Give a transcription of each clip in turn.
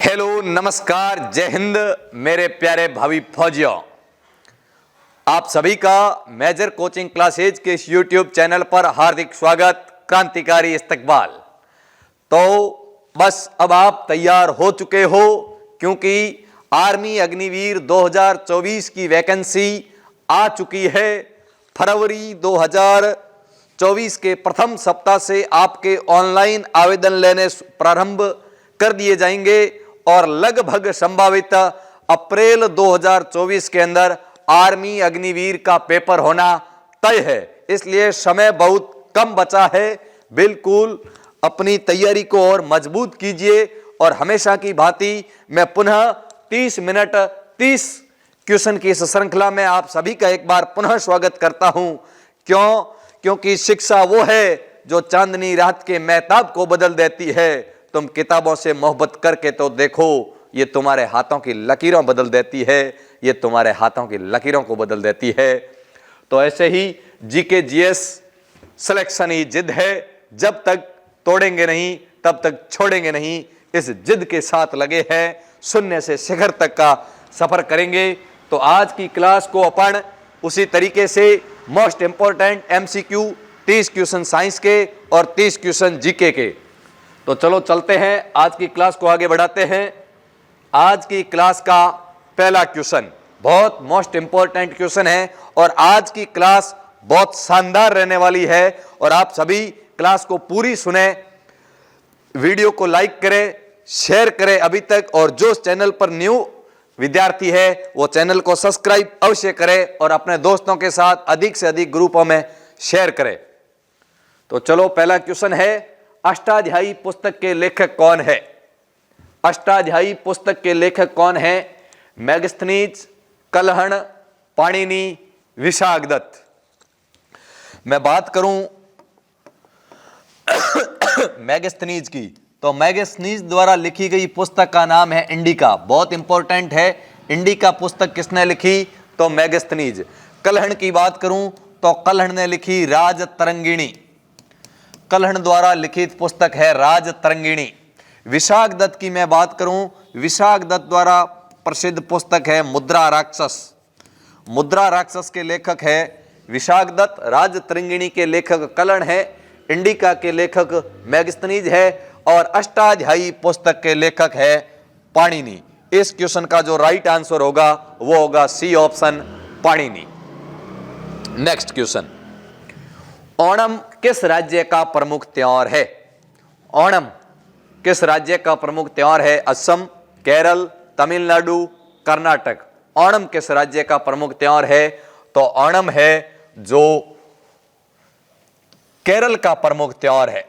Hello, नमस्कार, जय हिंद मेरे प्यारे भावी फौजियों। आप सभी का मेजर कोचिंग क्लासेज के इस यूट्यूब चैनल पर हार्दिक स्वागत, क्रांतिकारी इस्तकबाल। तो बस अब आप तैयार हो चुके हो, क्योंकि आर्मी अग्निवीर 2024 की वैकेंसी आ चुकी है। फरवरी 2024 के प्रथम सप्ताह से आपके ऑनलाइन आवेदन लेने प्रारंभ कर दिए जाएंगे और लगभग संभावित अप्रैल 2024 के अंदर आर्मी अग्निवीर का पेपर होना तय है। इसलिए समय बहुत कम बचा है। बिल्कुल अपनी तैयारी को और मजबूत कीजिए। और हमेशा की भांति मैं पुनः 30 मिनट 30 क्वेश्चन की इस श्रृंखला में आप सभी का एक बार पुनः स्वागत करता हूं। क्योंकि शिक्षा वो है जो चांदनी रात के महताब को बदल देती है। तुम किताबों से मोहब्बत करके तो देखो, ये तुम्हारे हाथों की लकीरों बदल देती है। ये तुम्हारे हाथों की लकीरों को बदल देती है। तो ऐसे ही जीके जीएस सिलेक्शन ही जिद है। जब तक तोड़ेंगे नहीं तब तक छोड़ेंगे नहीं। इस जिद के साथ लगे हैं, शून्य से शिखर तक का सफर करेंगे। तो आज की क्लास को अपन उसी तरीके से most important MCQ 30 question science के और 30 क्वेश्चन जीके के। तो चलो चलते हैं, आज की क्लास को आगे बढ़ाते हैं। आज की क्लास का पहला क्वेश्चन बहुत मोस्ट इंपॉर्टेंट क्वेश्चन है और आज की क्लास बहुत शानदार रहने वाली है। और आप सभी क्लास को पूरी सुने, वीडियो को लाइक करें, शेयर करें अभी तक। और जो चैनल पर न्यू विद्यार्थी है वो चैनल को सब्सक्राइब अवश्य करें और अपने दोस्तों के साथ अधिक से अधिक ग्रुपों में शेयर करें। तो चलो, पहला क्वेश्चन है, अष्टाध्यायी पुस्तक के लेखक कौन है? अष्टाध्यायी पुस्तक के लेखक कौन है? मेगास्थनीज, कलहण, पाणिनि, विशाखदत्त। मैं बात करूं मेगास्थनीज की, तो मेगास्थनीज द्वारा लिखी गई पुस्तक का नाम है इंडिका। बहुत इंपॉर्टेंट है। इंडिका पुस्तक किसने लिखी? तो मेगास्थनीज। कलहण की बात करूं तो कलहण ने लिखी राजतरंगिणी। कलहण द्वारा लिखित पुस्तक है राजतरंगिणी। विशाखदत्त की मैं बात करूं, विशाखदत्त द्वारा प्रसिद्ध पुस्तक है मुद्रा राक्षस। मुद्रा राक्षस के लेखक है विशाखदत्त। राजतरंगिणी के लेखक कलहण है। इंडिका के लेखक मेगास्थनीज है और अष्टाध्यायी पुस्तक के लेखक है पाणिनि। इस क्वेश्चन का जो राइट आंसर होगा वो होगा C option, Panini. Next question, Onam किस राज्य का प्रमुख त्योहार है? ओणम किस राज्य का प्रमुख त्योहार है? असम, केरल, तमिलनाडु, कर्नाटक। ओणम किस राज्य का प्रमुख त्योहार है? तो ओणम है जो केरल का प्रमुख त्योहार है।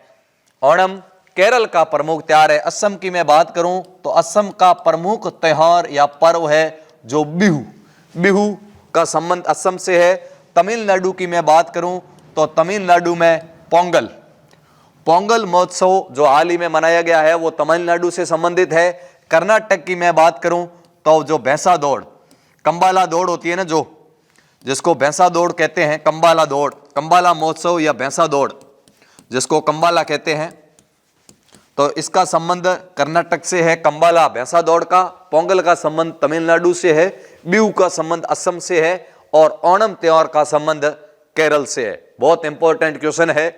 ओणम केरल का प्रमुख त्योहार है। असम की मैं बात करूं तो असम का प्रमुख त्योहार या पर्व है जो बिहू। बिहू का संबंध असम से है। तमिलनाडु की मैं बात करूं तो तमिलनाडु में पोंगल। पोंगल महोत्सव जो हाल ही में मनाया गया है वो तमिलनाडु से संबंधित है। कर्नाटक की मैं बात करूं तो जो भैंसा दौड़, कंबाला दौड़ होती है ना, जो जिसको भैंसा दौड़ कहते हैं, कंबाला दौड़, कंबाला महोत्सव या भैंसा दौड़ जिसको कंबाला कहते हैं, तो इसका संबंध कर्नाटक से है। कंबाला भैंसा दौड़ का। पोंगल का संबंध तमिलनाडु से है। बिहू का संबंध असम से है और ओणम त्योहार का संबंध केरल से है। बहुत इंपॉर्टेंट क्वेश्चन है।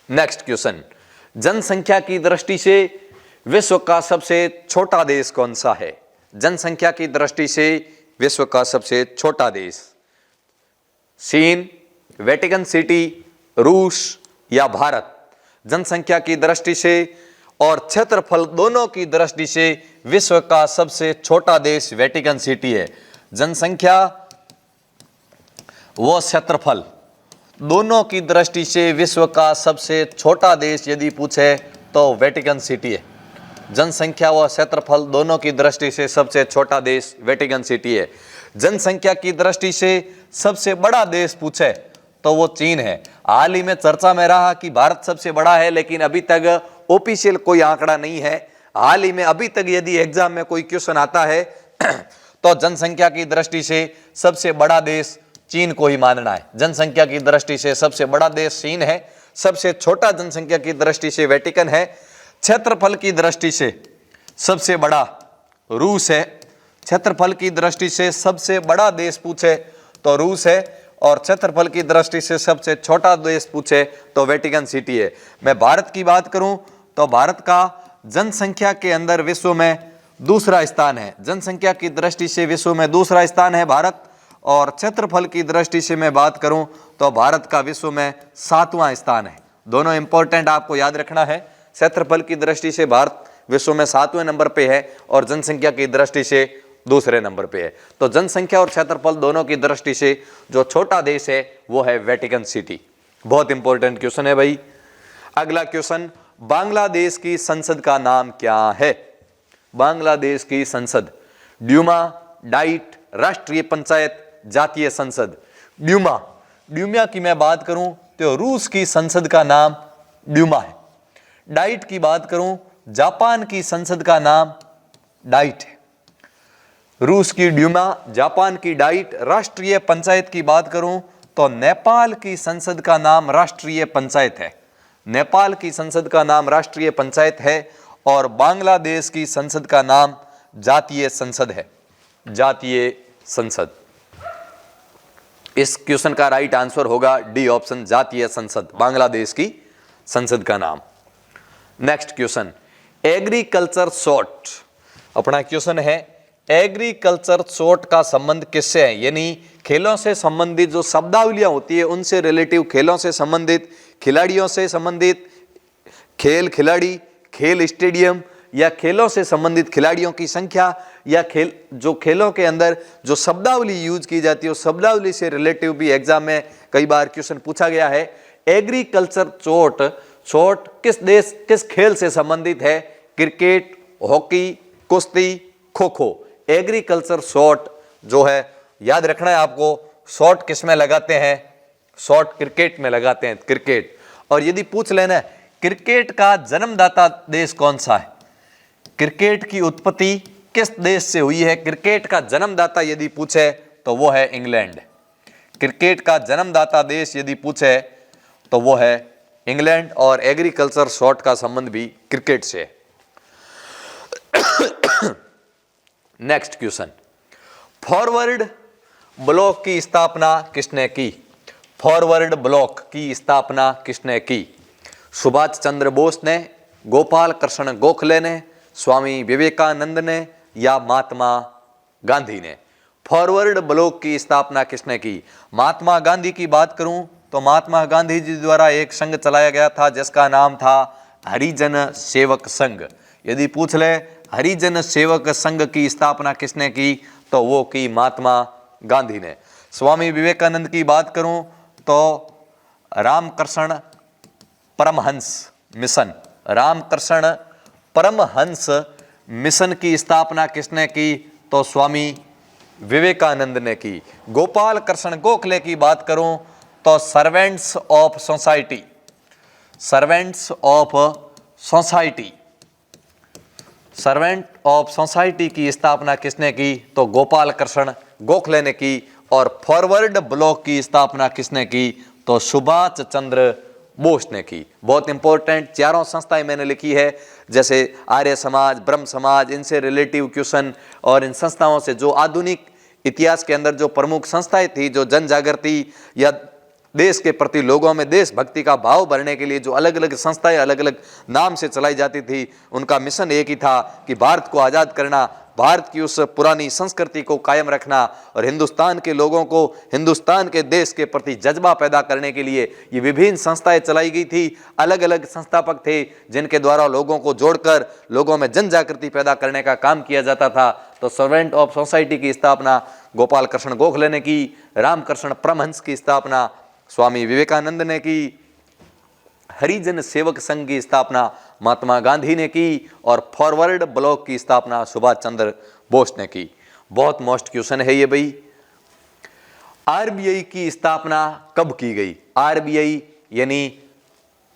नेक्स्ट क्वेश्चन, जनसंख्या की दृष्टि से विश्व का सबसे छोटा देश कौन सा है? जनसंख्या की दृष्टि से विश्व का सबसे छोटा देश? चीन, वेटिकन सिटी, रूस या भारत? जनसंख्या की दृष्टि से और क्षेत्रफल दोनों की दृष्टि से विश्व का सबसे छोटा देश वेटिकन सिटी है। जनसंख्या वो क्षेत्रफल दोनों की दृष्टि से विश्व का सबसे छोटा देश यदि पूछे तो वेटिकन सिटी है। जनसंख्या व क्षेत्रफल दोनों की दृष्टि से सबसे छोटा देश वेटिकन सिटी है। जनसंख्या की दृष्टि से सबसे बड़ा देश पूछे तो वो चीन है। हाल ही में चर्चा में रहा कि भारत सबसे बड़ा है, लेकिन अभी तक ऑफिशियल कोई आंकड़ा नहीं है। हाल ही में अभी तक यदि एग्जाम में कोई क्वेश्चन आता है तो जनसंख्या की दृष्टि से सबसे बड़ा देश चीन को ही मानना है। जनसंख्या की दृष्टि से सबसे बड़ा देश चीन है। सबसे छोटा जनसंख्या की दृष्टि से वेटिकन है। क्षेत्रफल की दृष्टि से सबसे बड़ा रूस है। क्षेत्रफल की दृष्टि से सबसे बड़ा देश पूछे तो रूस है, और क्षेत्रफल की दृष्टि से सबसे छोटा देश पूछे तो वेटिकन सिटी है। मैं भारत की बात करूं तो भारत का जनसंख्या के अंदर विश्व में दूसरा स्थान है। जनसंख्या की दृष्टि से विश्व में दूसरा स्थान है भारत, और क्षेत्रफल की दृष्टि से मैं बात करूं तो भारत का विश्व में 7वां स्थान है। दोनों इंपॉर्टेंट आपको याद रखना है। क्षेत्रफल की दृष्टि से भारत विश्व में 7वें नंबर पे है और जनसंख्या की दृष्टि से दूसरे नंबर पे है। तो जनसंख्या और क्षेत्रफल दोनों की दृष्टि से जो छोटा देश है वो है वेटिकन सिटी। बहुत इंपॉर्टेंट क्वेश्चन है भाई। अगला क्वेश्चन, बांग्लादेश की संसद का नाम क्या है? बांग्लादेश की संसद, ड्यूमा, डाइट, राष्ट्रीय पंचायत, जातीय संसद। ड्यूमा की मैं बात करूं तो रूस की संसद का नाम ड्यूमा है। डाइट की बात करूं, जापान की संसद का नाम डाइट है। रूस की ड्यूमा, जापान की डाइट। राष्ट्रीय पंचायत की बात करूं तो नेपाल की संसद का नाम राष्ट्रीय पंचायत है। नेपाल की संसद का नाम राष्ट्रीय पंचायत है, और बांग्लादेश की संसद का नाम जातीय संसद है। जातीय संसद। इस क्वेश्चन का राइट आंसर होगा डी ऑप्शन, जातीय संसद, बांग्लादेश की संसद का नाम। Next question, agriculture short. अपना क्वेश्चन है, एग्रीकल्चर शॉर्ट का संबंध किससे है? यानी खेलों से संबंधित जो शब्दावलियां होती है उनसे रिलेटिव, खेलों से संबंधित, खिलाड़ियों से संबंधित, खेल खिलाड़ी, खेल स्टेडियम, या खेलों से संबंधित खिलाड़ियों की संख्या, या खेलों के अंदर जो शब्दावली यूज की जाती है उस शब्दावली से रिलेटिव भी एग्जाम में कई बार क्वेश्चन पूछा गया है। एग्रीकल्चर शॉर्ट किस खेल से संबंधित है? क्रिकेट, हॉकी, कुश्ती, खो खो। एग्रीकल्चर शॉर्ट जो है, याद रखना है आपको, शॉर्ट किस में लगाते हैं? शॉर्ट क्रिकेट में लगाते हैं, क्रिकेट। और यदि पूछ लेना क्रिकेट का जन्मदाता देश कौन सा है, क्रिकेट की उत्पत्ति किस देश से हुई है, क्रिकेट का जन्मदाता यदि पूछे तो वो है इंग्लैंड। क्रिकेट का जन्मदाता देश यदि पूछे तो वो है इंग्लैंड, और एग्रीकल्चर शॉर्ट का संबंध भी क्रिकेट से है। नेक्स्ट क्वेश्चन, फॉरवर्ड ब्लॉक की स्थापना किसने की? फॉरवर्ड ब्लॉक की स्थापना किसने की? सुभाष चंद्र बोस ने, गोपाल कृष्ण गोखले ने, स्वामी विवेकानंद ने, या महात्मा गांधी ने? फॉरवर्ड ब्लॉक की स्थापना किसने की? महात्मा गांधी की बात करूं तो महात्मा गांधी जी द्वारा एक संघ चलाया गया था जिसका नाम था हरिजन सेवक संघ। यदि पूछ ले हरिजन सेवक संघ की स्थापना किसने की तो वो की महात्मा गांधी ने। स्वामी विवेकानंद की बात करूं तो रामकृष्ण परमहंस मिशन, रामकृष्ण परमहंस मिशन की स्थापना किसने की तो स्वामी विवेकानंद ने की। गोपाल कृष्ण गोखले की बात करूं तो servants of society, servants of society, servant of society की स्थापना किसने की तो गोपाल कृष्ण गोखले ने की। और फॉरवर्ड ब्लॉक की स्थापना किसने की तो सुभाष चंद्र बोस ने की। बहुत इंपॉर्टेंट चारों संस्थाएं मैंने लिखी है, जैसे आर्य समाज, ब्रह्म समाज, इनसे रिलेटिव क्वेश्चन, और इन संस्थाओं से जो आधुनिक इतिहास के अंदर जो प्रमुख संस्थाएं थी, जो जन जागृति या देश के प्रति लोगों में देशभक्ति का भाव भरने के लिए जो अलग अलग संस्थाएं अलग अलग नाम से चलाई जाती थी, उनका मिशन एक ही था कि भारत को आज़ाद करना, भारत की उस पुरानी संस्कृति को कायम रखना, और हिंदुस्तान के लोगों को हिंदुस्तान के देश के प्रति जज्बा पैदा करने के लिए ये विभिन्न संस्थाएं चलाई गई थी। अलग अलग संस्थापक थे जिनके द्वारा लोगों को जोड़कर लोगों में जन जागृति पैदा करने का काम किया जाता था। तो सर्वेंट ऑफ सोसाइटी की स्थापना गोपाल कृष्ण गोखले ने की, रामकृष्ण परमहंस की स्थापना स्वामी विवेकानंद ने की, हरिजन सेवक संघ की स्थापना महात्मा गांधी ने की, और फॉरवर्ड ब्लॉक की स्थापना सुभाष चंद्र बोस ने की। बहुत मोस्ट क्वेश्चन है ये भाई। आरबीआई की स्थापना कब की गई? आरबीआई यानी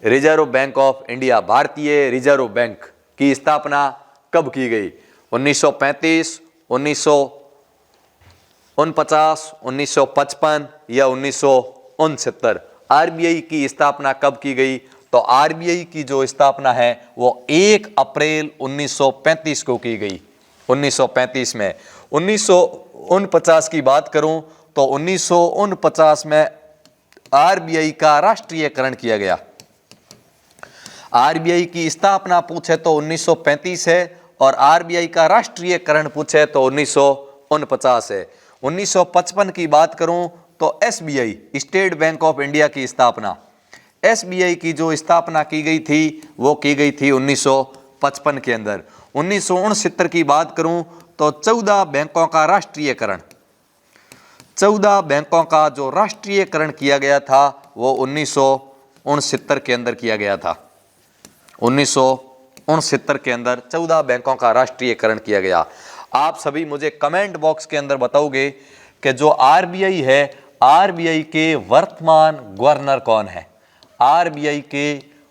रिजर्व बैंक ऑफ इंडिया, भारतीय रिजर्व बैंक की स्थापना कब की गई? 1935, 1949, 1955 या 1969? आरबीआई की स्थापना कब की गई तो आरबीआई की जो स्थापना है वो 1 अप्रैल 1935 को की गई। 1935 में 1949 की बात करूं तो 1949 में आरबीआई का राष्ट्रीयकरण किया गया। आरबीआई की स्थापना पूछे तो 1935 है और आरबीआई का राष्ट्रीयकरण पूछे तो 1949 है। 1955 की बात करूं तो SBI, state bank of India की स्थापना, एसबीआई की जो स्थापना की गई थी वो की गई थी 1955 के अंदर। 1969 की बात करूं तो 14 बैंकों का राष्ट्रीयकरण, 14 बैंकों का जो राष्ट्रीयकरण किया गया था वो 1969 के अंदर किया गया था। 1969 के अंदर 14 बैंकों का राष्ट्रीयकरण किया गया। आप सभी मुझे कमेंट बॉक्स के अंदर बताओगे कि जो आरबीआई है, आरबीआई के वर्तमान गवर्नर कौन है? आरबीआई के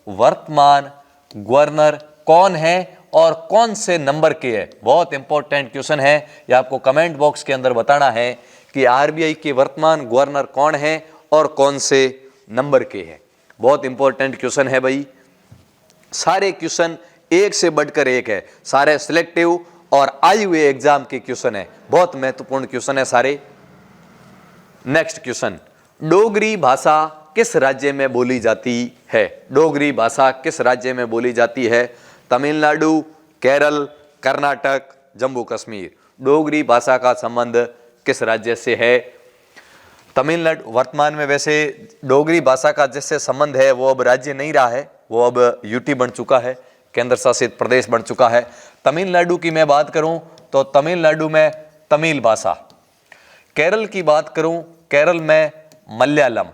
वर्तमान गवर्नर कौन है और कौन से नंबर के है? बहुत इंपॉर्टेंट क्वेश्चन है, ये आपको कमेंट बॉक्स के अंदर बताना है कि आरबीआई के वर्तमान गवर्नर कौन है और कौन से नंबर के है। बहुत इंपॉर्टेंट क्वेश्चन है भाई, सारे क्वेश्चन एक से बढ़कर एक है, सारे सिलेक्टिव और आए हुए एग्जाम के क्वेश्चन है, बहुत महत्वपूर्ण क्वेश्चन है सारे। नेक्स्ट क्वेश्चन, डोगरी भाषा किस राज्य में बोली जाती है? डोगरी भाषा किस राज्य में बोली जाती है? तमिलनाडु, केरल, कर्नाटक, जम्मू कश्मीर। डोगरी भाषा का संबंध किस राज्य से है? तमिलनाडु। वर्तमान में वैसे डोगरी भाषा का जिससे संबंध है वो अब राज्य नहीं रहा है, वो अब यूटी बन चुका है, केंद्र शासित प्रदेश बन चुका है। तमिलनाडु की मैं बात करूं तो तमिलनाडु में तमिल भाषा, केरल की बात करूं केरल में मलयालम,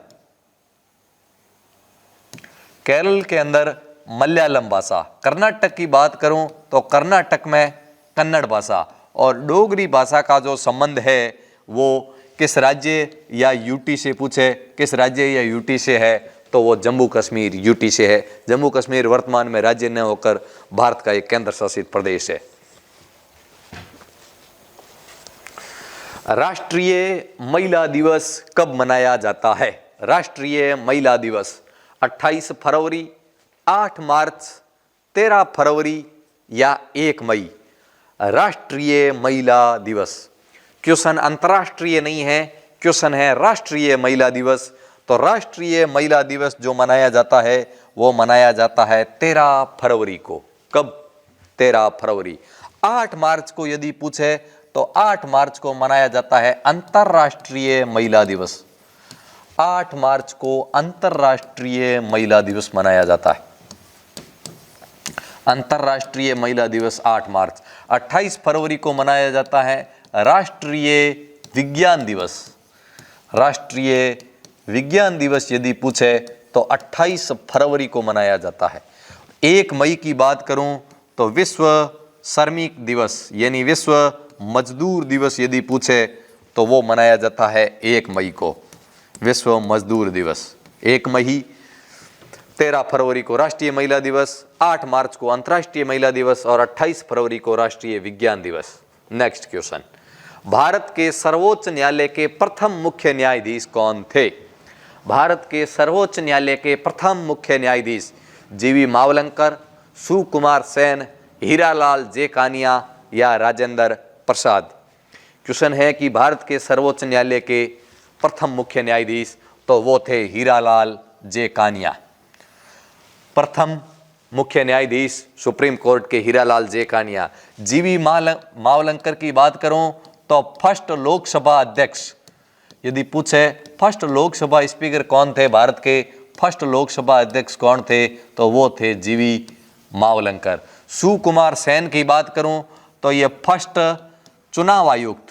केरल के अंदर मलयालम भाषा। कर्नाटक की बात करूं तो कर्नाटक में कन्नड़ भाषा। और डोगरी भाषा का जो संबंध है वो किस राज्य या यूटी से पूछे, किस राज्य या यूटी से है तो वो जम्मू कश्मीर यूटी से है। जम्मू कश्मीर वर्तमान में राज्य न होकर भारत का एक केंद्र शासित प्रदेश है। राष्ट्रीय महिला दिवस कब मनाया जाता है? राष्ट्रीय महिला दिवस 28 फरवरी, 8 मार्च, 13 फरवरी या 1 मई। राष्ट्रीय महिला दिवस, क्वेश्चन अंतर्राष्ट्रीय नहीं है, क्वेश्चन है राष्ट्रीय महिला दिवस। तो राष्ट्रीय महिला दिवस जो मनाया जाता है वो मनाया जाता है 13 फरवरी को। कब? 13 फरवरी। 8 मार्च को यदि पूछे तो 8 मार्च को मनाया जाता है अंतर्राष्ट्रीय महिला दिवस। 8 मार्च को अंतर्राष्ट्रीय महिला दिवस मनाया जाता है। अंतर्राष्ट्रीय महिला दिवस 8 मार्च। 28 फरवरी को मनाया जाता है राष्ट्रीय विज्ञान दिवस। राष्ट्रीय विज्ञान दिवस यदि पूछे तो 28 फरवरी को मनाया जाता है। 1 मई की बात करूं तो विश्व श्रमिक दिवस यानी विश्व मजदूर दिवस यदि पूछे तो वो मनाया जाता है 1 मई को, विश्व मजदूर दिवस 1 मई। 13 फरवरी को राष्ट्रीय महिला दिवस, 8 मार्च को अंतर्राष्ट्रीय महिला दिवस और 28 फरवरी को राष्ट्रीय विज्ञान दिवस। नेक्स्ट क्वेश्चन, भारत के सर्वोच्च न्यायालय के प्रथम मुख्य न्यायाधीश कौन थे? भारत के सर्वोच्च न्यायालय के प्रथम मुख्य न्यायाधीश जीवी मावलंकर, सुकुमार सेन, हीरालाल जे कानिया या राजेंद्र प्रसाद। क्वेश्चन है कि भारत के सर्वोच्च न्यायालय के प्रथम मुख्य न्यायाधीश तो वो थे हीरालाल जे कानिया। प्रथम मुख्य न्यायाधीश सुप्रीम कोर्ट के हीरालाल जे कानिया। जीवी मावलंकर की बात करूं तो फर्स्ट लोकसभा अध्यक्ष यदि पूछे फर्स्ट लोकसभा स्पीकर कौन थे, भारत के फर्स्ट लोकसभा अध्यक्ष कौन थे तो वो थे जीवी मावलंकर। सुकुमार सेन की बात करूं तो ये फर्स्ट चुनाव आयुक्त,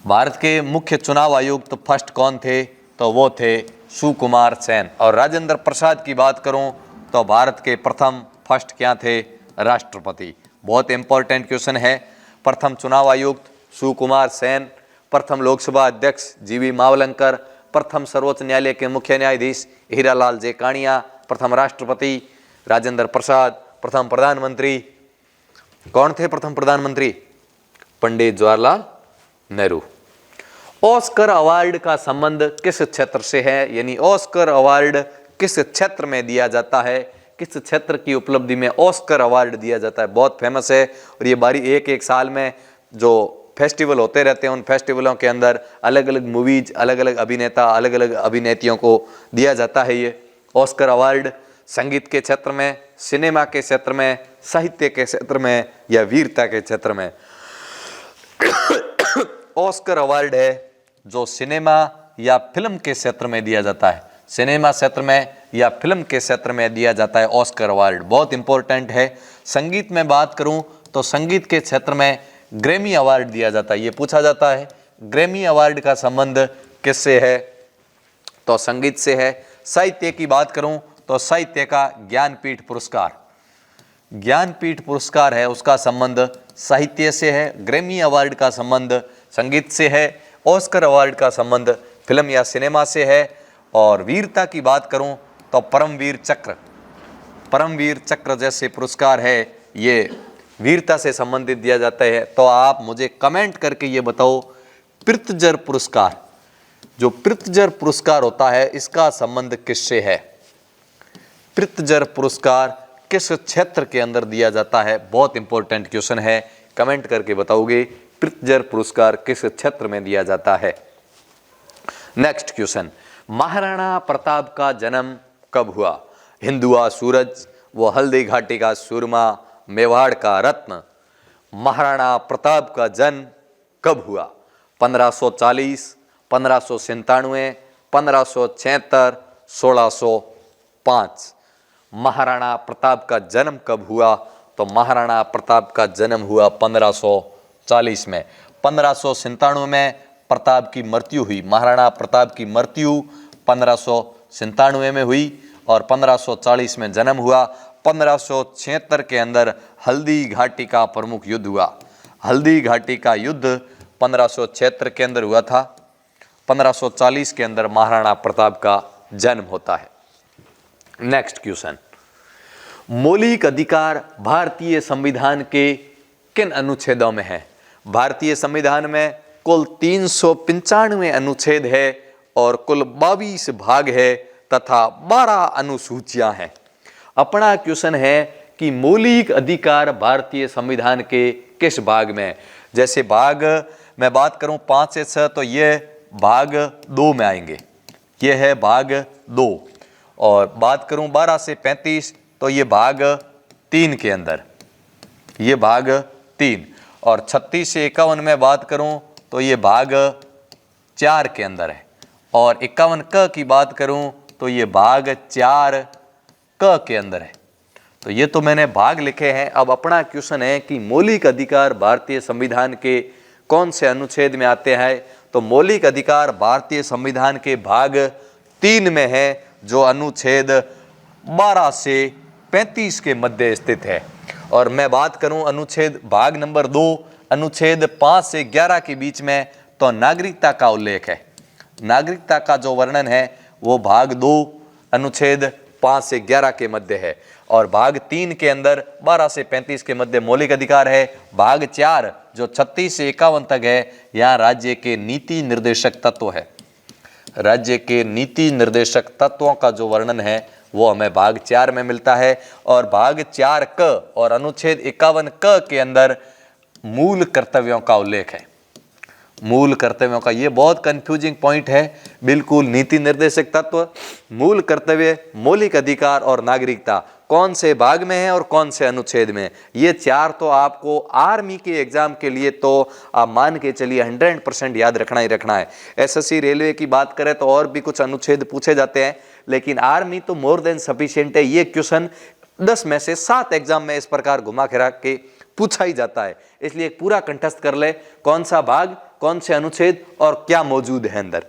भारत के मुख्य चुनाव आयुक्त फर्स्ट कौन थे तो वो थे सुकुमार सेन। और राजेंद्र प्रसाद की बात करूं तो भारत के प्रथम फर्स्ट क्या थे? राष्ट्रपति। बहुत इंपॉर्टेंट क्वेश्चन है। प्रथम चुनाव आयुक्त सुकुमार सेन, प्रथम लोकसभा अध्यक्ष जीवी मावलंकर, प्रथम सर्वोच्च न्यायालय के मुख्य न्यायाधीश हीरालाल जे कानिया, प्रथम राष्ट्रपति राजेंद्र प्रसाद, प्रथम प्रधानमंत्री कौन थे? प्रथम प्रधानमंत्री पंडित जवाहरलाल नेहरू। ऑस्कर अवार्ड का संबंध किस क्षेत्र से है? यानी ऑस्कर अवार्ड किस क्षेत्र में दिया जाता है, किस क्षेत्र की उपलब्धि में ऑस्कर अवार्ड दिया जाता है, बहुत फेमस है। और ये बारी एक एक साल में जो फेस्टिवल होते रहते हैं, उन फेस्टिवलों के अंदर अलग अलग मूवीज, अलग अलग अभिनेता, अलग अलग अभिनेत्रियों को दिया जाता है ये ऑस्कर अवार्ड। संगीत के क्षेत्र में, सिनेमा के क्षेत्र में, साहित्य के क्षेत्र में या वीरता के क्षेत्र में। ऑस्कर अवार्ड है जो सिनेमा या फिल्म के क्षेत्र में दिया जाता है, सिनेमा क्षेत्र में या फिल्म के क्षेत्र में दिया जाता है ऑस्कर अवार्ड, बहुत इंपॉर्टेंट है। संगीत में बात करूं तो संगीत के क्षेत्र में ग्रैमी अवार्ड दिया जाता है। ये पूछा जाता है ग्रैमी अवार्ड का संबंध किससे है, तो संगीत से है। साहित्य की बात करूं तो साहित्य का ज्ञानपीठ पुरस्कार, ज्ञानपीठ पुरस्कार है, उसका संबंध साहित्य से है। ग्रैमी अवार्ड का संबंध संगीत से है। ऑस्कर अवार्ड का संबंध फिल्म या सिनेमा से है। और वीरता की बात करूं तो परमवीर चक्र, परमवीर चक्र जैसे पुरस्कार है ये वीरता से संबंधित दिया जाता है। तो आप मुझे कमेंट करके ये बताओ, पृथ्जर पुरस्कार, जो पृथ्जर पुरस्कार होता है इसका संबंध किससे है? पृथ्जर पुरस्कार किस क्षेत्र के अंदर दिया जाता है? बहुत इंपॉर्टेंट क्वेश्चन है, कमेंट करके बताओगे पृथ्जर पुरस्कार किस क्षेत्र में दिया जाता है। नेक्स्ट क्वेश्चन, महाराणा प्रताप का जन्म कब हुआ? हिंदुआ सूरज, वो हल्दी घाटी का सूरमा, मेवाड़ का रत्न। महाराणा प्रताप का जन्म कब हुआ? 1540, 1597, 1576, 1605। महाराणा प्रताप का जन्म कब हुआ? तो महाराणा प्रताप का जन्म हुआ 1540 में। 1597 में प्रताप की मृत्यु हुई, महाराणा प्रताप की मृत्यु 1597 में हुई और 1540 में जन्म हुआ। 1576 के अंदर हल्दी घाटी का प्रमुख युद्ध हुआ। हल्दी घाटी का युद्ध 1576 के अंदर हुआ था। 1540 के अंदर महाराणा प्रताप का जन्म होता है। नेक्स्ट क्वेश्चन, मौलिक अधिकार भारतीय संविधान के किन अनुच्छेदों में है? भारतीय संविधान में कुल 395 अनुच्छेद है और कुल 22 भाग है तथा 12 अनुसूचियां हैं। अपना क्वेश्चन है कि मौलिक अधिकार भारतीय संविधान के किस भाग में? जैसे भाग मैं बात करूं 5 से 6 तो ये भाग 2 में आएंगे, ये है भाग 2। और बात करूं 12 से 35 तो ये भाग 3 के अंदर, ये भाग 3। और 36 से 51 में बात करूं तो ये भाग 4 के अंदर है। और 51 क की बात करूं तो ये भाग 4 क के अंदर है। तो ये तो मैंने भाग लिखे हैं। अब अपना क्वेश्चन है कि मौलिक अधिकार भारतीय संविधान के कौन से अनुच्छेद में आते हैं? तो मौलिक अधिकार भारतीय संविधान के भाग 3 में है, जो अनुच्छेद 12 से 35 के मध्य स्थित है। और मैं बात करूं अनुच्छेद भाग नंबर 2 अनुच्छेद 5 से 11 के बीच में, तो नागरिकता का उल्लेख है। नागरिकता का जो वर्णन है वो भाग 2 अनुच्छेद 5 से 11 के मध्य है। और भाग 3 के अंदर 12 से 35 के मध्य मौलिक अधिकार है। भाग 4 जो 36 से 51 तक है, यहाँ राज्य के नीति निर्देशक तत्व है। राज्य के नीति निर्देशक तत्वों का जो वर्णन है वो हमें भाग 4 में मिलता है। और भाग 4 क और अनुच्छेद 51 क के अंदर मूल कर्तव्यों का उल्लेख है। मूल कर्तव्यों का, ये बहुत कंफ्यूजिंग पॉइंट है। बिल्कुल नीति निर्देशक तत्व, मूल कर्तव्य, मौलिक अधिकार और नागरिकता कौन से भाग में है और कौन से अनुच्छेद में? ये 4 तो आपको आर्मी के एग्जाम के लिए तो आप मान के चलिए 100% याद रखना ही रखना है। एसएससी रेलवे की बात करें तो और भी कुछ अनुच्छेद पूछे जाते हैं, लेकिन आर्मी तो मोर देन सफिशिएंट है। ये क्वेश्चन 10 में से 7 एग्जाम में इस प्रकार घुमा फिरा के पूछा ही जाता है। इसलिए पूरा कंठस्थ कर ले, कौन सा भाग, कौन से अनुच्छेद और क्या मौजूद है अंदर।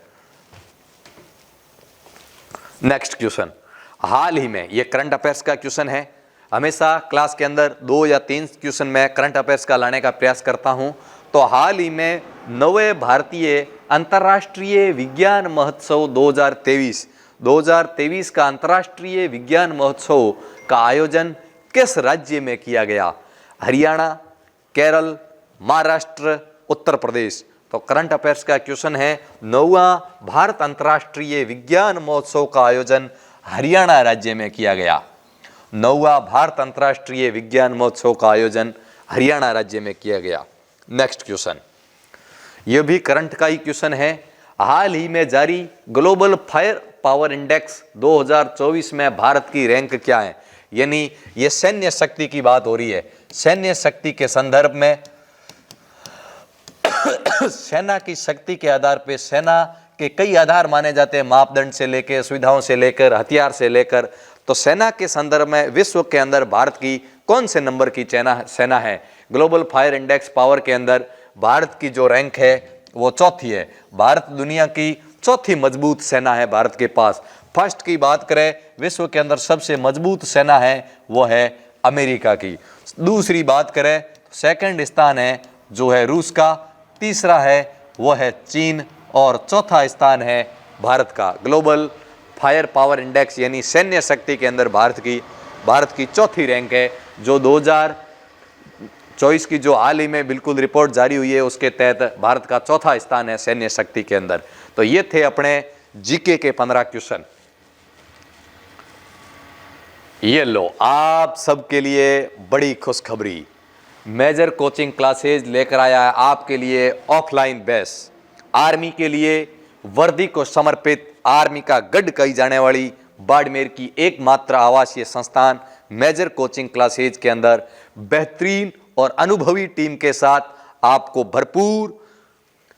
नेक्स्ट क्वेश्चन, हाल ही में, ये करंट अफेयर्स का क्वेश्चन है। हमेशा क्लास के अंदर 2 या 3 क्वेश्चन में करंट अफेयर्स का लाने का प्रयास करता हूं। तो हाल ही में 9वें भारतीय अंतर्राष्ट्रीय विज्ञान महोत्सव 2023 का अंतर्राष्ट्रीय विज्ञान महोत्सव का आयोजन किस राज्य में किया गया? हरियाणा, केरल, महाराष्ट्र, उत्तर प्रदेश। तो करंट अफेयर्स का क्वेश्चन है, 9वां भारत अंतर्राष्ट्रीय विज्ञान महोत्सव का आयोजन हरियाणा राज्य में किया गया। 9वां भारत अंतर्राष्ट्रीय विज्ञान महोत्सव का आयोजन हरियाणा राज्य में किया गया। नेक्स्ट क्वेश्चन, यह भी करंट का ही क्वेश्चन है। हाल ही में जारी ग्लोबल फायर पावर इंडेक्स 2024 में भारत की रैंक क्या है? यानी ये सैन्य शक्ति की बात हो रही है। सैन्य शक्ति के संदर्भ में सेना की शक्ति के आधार पे सेना के कई आधार माने जाते हैं, मापदंड से लेकर, सुविधाओं से लेकर, हथियार से लेकर। तो सेना के संदर्भ में विश्व के अंदर भारत की कौन से नंबर की सेना है? ग्लोबल फायर इंडेक्स पावर के अंदर भारत की जो रैंक है वो चौथी है। भारत दुनिया की चौथी मजबूत सेना है भारत के पास। फर्स्ट की बात करें, विश्व के अंदर सबसे मजबूत सेना है वो है अमेरिका की। दूसरी बात करें, सेकंड स्थान है जो है रूस का, तीसरा है वो है चीन, और चौथा स्थान है भारत का। ग्लोबल फायर पावर इंडेक्स यानी सैन्य शक्ति के अंदर भारत की चौथी रैंक है, जो 2024 की जो हाल ही में बिल्कुल रिपोर्ट जारी हुई है उसके तहत भारत का चौथा स्थान है सैन्य शक्ति के अंदर। तो ये थे अपने जीके के 15 क्वेश्चन। ये लो आप सबके लिए बड़ी खुशखबरी, मेजर कोचिंग क्लासेज लेकर आया है आपके लिए ऑफलाइन बैच। आर्मी के लिए वर्दी को समर्पित, आर्मी का गढ़ कही जाने वाली बाड़मेर की एकमात्र आवासीय संस्थान मेजर कोचिंग क्लासेज के अंदर बेहतरीन और अनुभवी टीम के साथ आपको भरपूर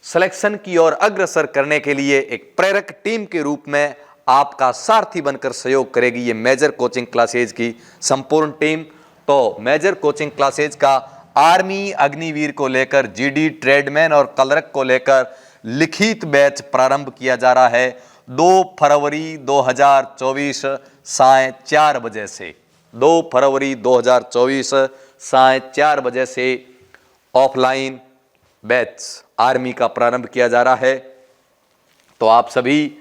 सिलेक्शन की ओर अग्रसर करने के लिए एक प्रेरक टीम के रूप में आपका सारथी बनकर सहयोग करेगी ये मेजर कोचिंग क्लासेज की संपूर्ण टीम। तो मेजर कोचिंग क्लासेज का आर्मी अग्निवीर को लेकर, जीडी ट्रेडमैन और क्लर्क को लेकर लिखित बैच प्रारंभ किया जा रहा है 2 फरवरी 2024 साय 4 बजे से। 2 फरवरी 2024 साय 4 बजे से ऑफलाइन बैच आर्मी का प्रारंभ किया जा रहा है। तो आप सभी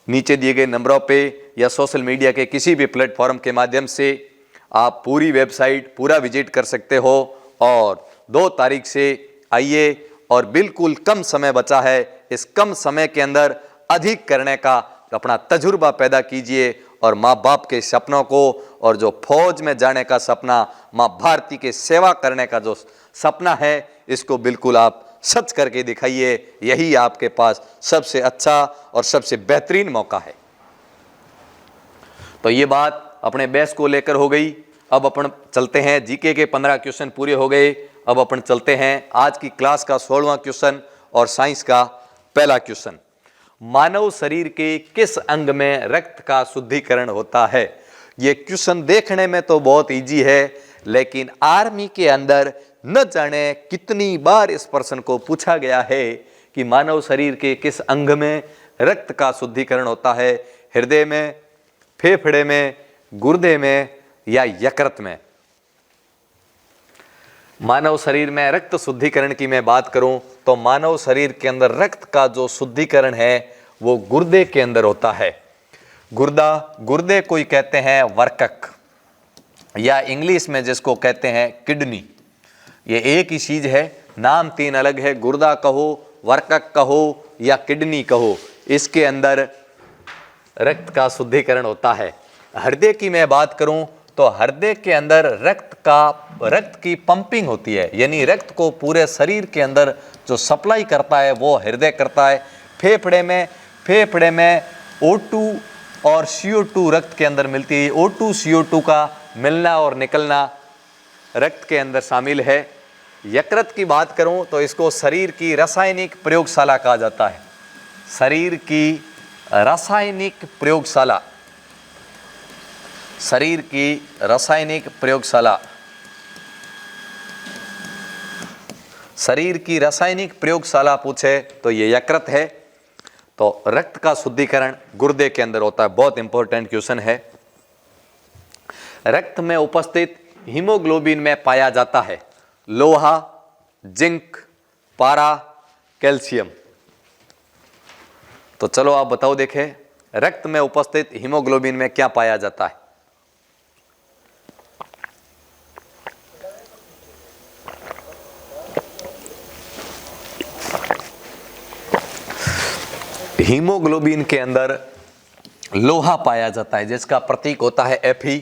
नीचे दिए गए नंबरों पे या सोशल मीडिया के किसी भी प्लेटफॉर्म के माध्यम से आप पूरी वेबसाइट पूरा विजिट कर सकते हो, और 2 तारीख से आइए और बिल्कुल कम समय बचा है, इस कम समय के अंदर अधिक करने का अपना तजुर्बा पैदा कीजिए और माँ बाप के सपनों को और जो फौज में जाने का सपना, माँ भारती के सेवा करने का जो सपना है, इसको बिल्कुल आप सच करके दिखाइए। यही आपके पास सबसे अच्छा और सबसे बेहतरीन मौका है। तो ये बात अपने बैच को लेकर हो गई। अब अपन चलते हैं, जीके के 15 क्वेश्चन पूरे हो गए। अब अपन चलते हैं आज की क्लास का 16वां क्वेश्चन और साइंस का पहला क्वेश्चन। मानव शरीर के किस अंग में रक्त का शुद्धिकरण होता है? ये क्वेश्चन देखने में तो बहुत इजी है, लेकिन आर्मी के अंदर न जाने कितनी बार इस प्रश्न को पूछा गया है कि मानव शरीर के किस अंग में रक्त का शुद्धिकरण होता है? हृदय में, फेफड़े में, गुर्दे में या यकृत में? मानव शरीर में रक्त शुद्धिकरण की मैं बात करूं तो मानव शरीर के अंदर रक्त का जो शुद्धिकरण है वो गुर्दे के अंदर होता है। गुर्दे को ही कहते हैं वर्कक, या इंग्लिश में जिसको कहते हैं किडनी। ये एक ही चीज है, नाम 3 अलग है। गुर्दा कहो, वर्कक कहो या किडनी कहो, इसके अंदर रक्त का शुद्धिकरण होता है। हृदय की मैं बात करूं तो हृदय के अंदर रक्त की पंपिंग होती है, यानी रक्त को पूरे शरीर के अंदर जो सप्लाई करता है वो हृदय करता है। फेफड़े में O2 और CO2 रक्त के अंदर मिलती है। O2 CO2 का मिलना और निकलना रक्त के अंदर शामिल है। यकृत की बात करूं तो इसको शरीर की रासायनिक प्रयोगशाला कहा जाता है। शरीर की रासायनिक प्रयोगशाला, शरीर की रासायनिक प्रयोगशाला, शरीर की रासायनिक प्रयोगशाला पूछे तो ये यकृत है। तो रक्त का शुद्धिकरण गुर्दे के अंदर होता है। बहुत इंपॉर्टेंट क्वेश्चन है। रक्त में उपस्थित हीमोग्लोबिन में पाया जाता है लोहा, जिंक, पारा, कैल्शियम। तो चलो आप बताओ, देखें रक्त में उपस्थित हीमोग्लोबिन में क्या पाया जाता है? हीमोग्लोबिन के अंदर लोहा पाया जाता है जिसका प्रतीक होता है Fe,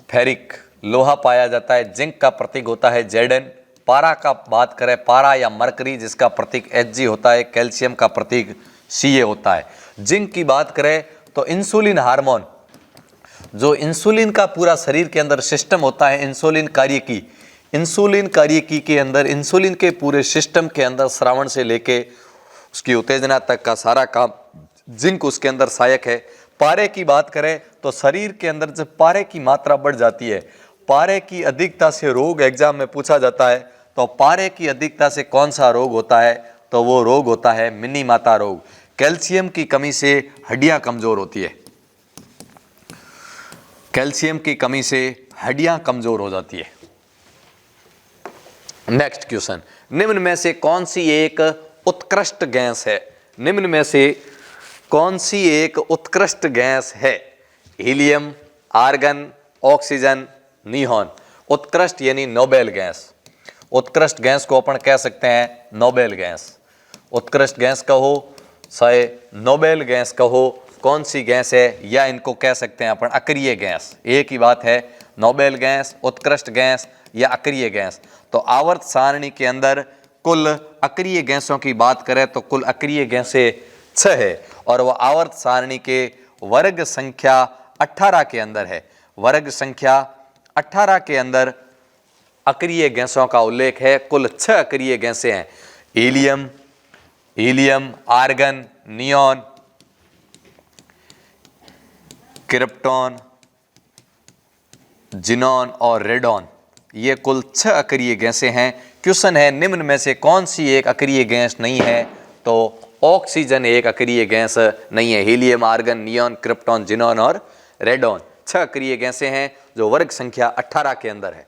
फेरिक लोहा पाया जाता है। जिंक का प्रतीक होता है Zn। पारा का बात करें, पारा या मरकरी जिसका प्रतीक Hg होता है। कैल्शियम का प्रतीक Ca होता है। जिंक की बात करें तो इंसुलिन हार्मोन, जो इंसुलिन का पूरा शरीर के अंदर सिस्टम होता है, इंसुलिन कार्यकी के अंदर, इंसुलिन के पूरे सिस्टम के अंदर श्रावण से लेके उसकी उत्तेजना तक का सारा काम जिंक उसके अंदर सहायक है। पारे की बात करें तो शरीर के अंदर जब पारे की मात्रा बढ़ जाती है, पारे की अधिकता से रोग एग्जाम में पूछा जाता है, तो पारे की अधिकता से कौन सा रोग होता है, तो वो रोग होता है मिनी माता रोग। कैल्शियम की कमी से हड्डियां कमजोर होती है, कैल्शियम की कमी से हड्डियां कमजोर हो जाती है। नेक्स्ट क्वेश्चन, निम्न में से कौन सी एक उत्कृष्ट गैस है? निम्न में से कौन सी एक उत्कृष्ट गैस है? Helium, argon, oxygen, neon. उत्कृष्ट यानी नोबेल गैस। उत्कृष्ट गैस को अपन कह सकते हैं नोबेल गैस। उत्कृष्ट गैस कहो चाहे नोबेल गैस कहो, कौन सी गैस है, या इनको कह सकते हैं अपन अक्रिय गैस। एक ही बात है, नोबेल गैस, उत्कृष्ट गैस या अक्रिय गैस। तो आवर्त सारणी के अंदर कुल अक्रिय गैसों की बात करें तो कुल अक्रिय गैसें 6 है, और वह आवर्त सारणी के वर्ग संख्या 18 के अंदर है। वर्ग संख्या 18 के अंदर अक्रिय गैसों का उल्लेख है। कुल 6 अक्रिय गैसें हैं। Helium, argon, neon, krypton, xenon और रेडॉन। ये कुल 6 अक्रिय गैसें हैं। क्वेश्चन है निम्न में से कौन सी एक अक्रिय गैस नहीं है? तो ऑक्सीजन एक अक्रिय गैस नहीं है। Helium, argon, neon, krypton, xenon और रेडॉन 6 अक्रिय गैसें हैं जो वर्ग संख्या 18 के अंदर है।